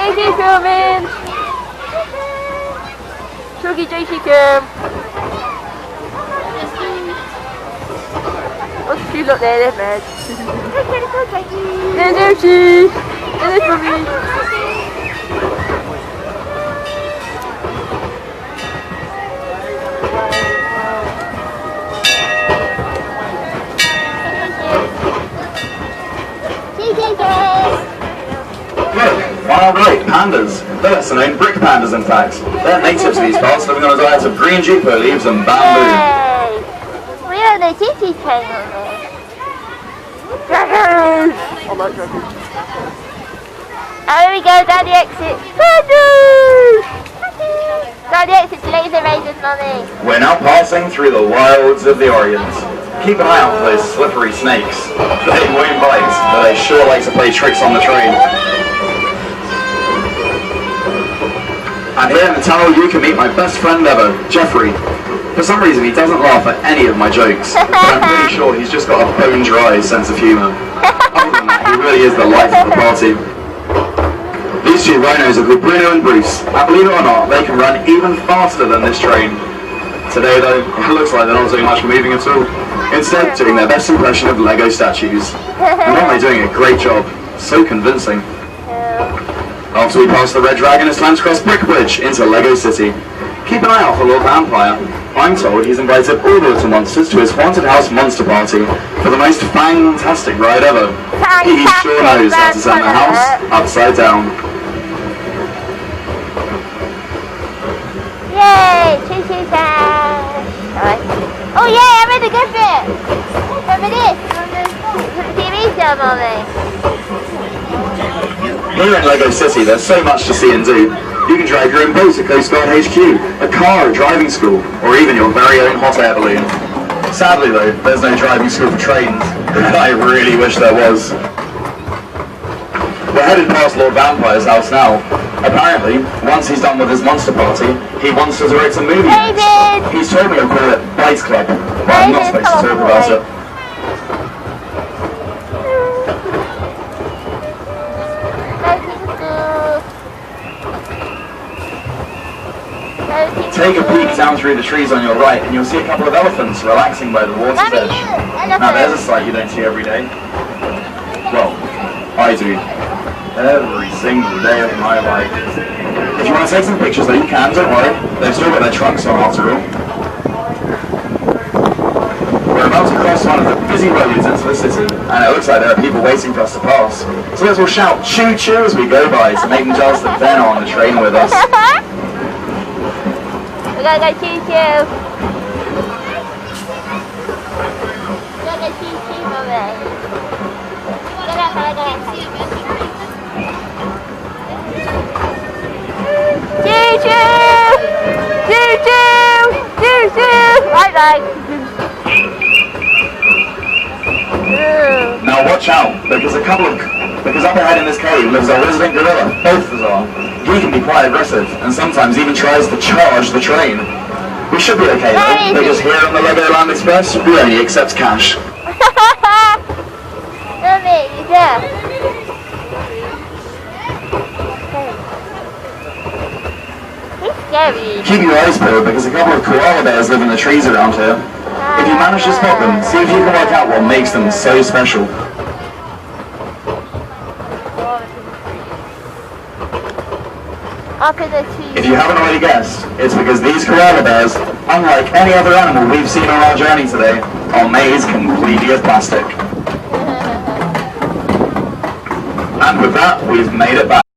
JC filming. 저기 JC cam. What's she look there, man? There's JC. There's for me. Alright, pandas. They're lesser known brick pandas in fact. They're native to these parts, living on a diet of green juniper leaves and bamboo. Yay! We have the TT train on there. Dragons! I like dragons. And here we go down the exit. Pandas! Down the exit to Laser Raiders, Mummy. We're now passing through the wilds of the Orient. Keep an eye out for those slippery snakes. They won't bite, but they sure like to play tricks on the train. And here in the tunnel you can meet my best friend ever, Jeffrey. For some reason he doesn't laugh at any of my jokes, but I'm pretty sure he's just got a bone-dry sense of humour. Other than that, he really is the life of the party. These two rhinos are called Bruno and Bruce, and believe it or not, they can run even faster than this train. Today though, it looks like they're not doing much moving at all. Instead, doing their best impression of Lego statues. And aren't they doing a great job? So convincing. After we pass the Red Dragon, it's time to cross Brick Bridge into Lego City. Keep an eye out for Lord Vampire. I'm told he's invited all the little monsters to his haunted house monster party for the most fantastic ride ever. He sure knows how to turn the house upside down. Yay! Choo-choo time! Oh yeah, I read the good bit! Remember this? The TV show, Mommy. Here in Lego City, there's so much to see and do. You can drive your own boat at Coast Guard HQ, a car at driving school, or even your very own hot air balloon. Sadly though, there's no driving school for trains, and I really wish there was. We're headed past Lord Vampire's house now. Apparently, once he's done with his monster party, he wants to direct a movie. David! He's told me to call it Bites Club, but I'm not supposed to talk about it. Take a peek down through the trees on your right and you'll see a couple of elephants relaxing by the water's edge. Now there's a sight you don't see every day. Well, I do. Every single day of my life. If you want to take some pictures though, you can, don't worry. They've still got their trunks on after all. We're about to cross one of the busy roads into the city, and it looks like there are people waiting for us to pass. So let's all shout choo choo as we go by to make them jealous that they're not on the train with us. We gotta go choo-choo. We gotta go choo-choo, Mommy. Get up, get up. Choo-choo! Choo-choo! Choo-choo! Bye-bye. Now watch out, because up ahead in this cave lives a resident gorilla, both of them. He can be quite aggressive, and sometimes even tries to charge the train. We should be okay though, because here on the Legoland Express, we only accept cash. Mommy, you there? He's scary. Keep your eyes peeled, because a couple of koala bears live in the trees around here. If you manage to spot them, see if you can work out what makes them so special. If you haven't already guessed, it's because these koala bears, unlike any other animal we've seen on our journey today, are made completely of plastic. And with that, we've made it back.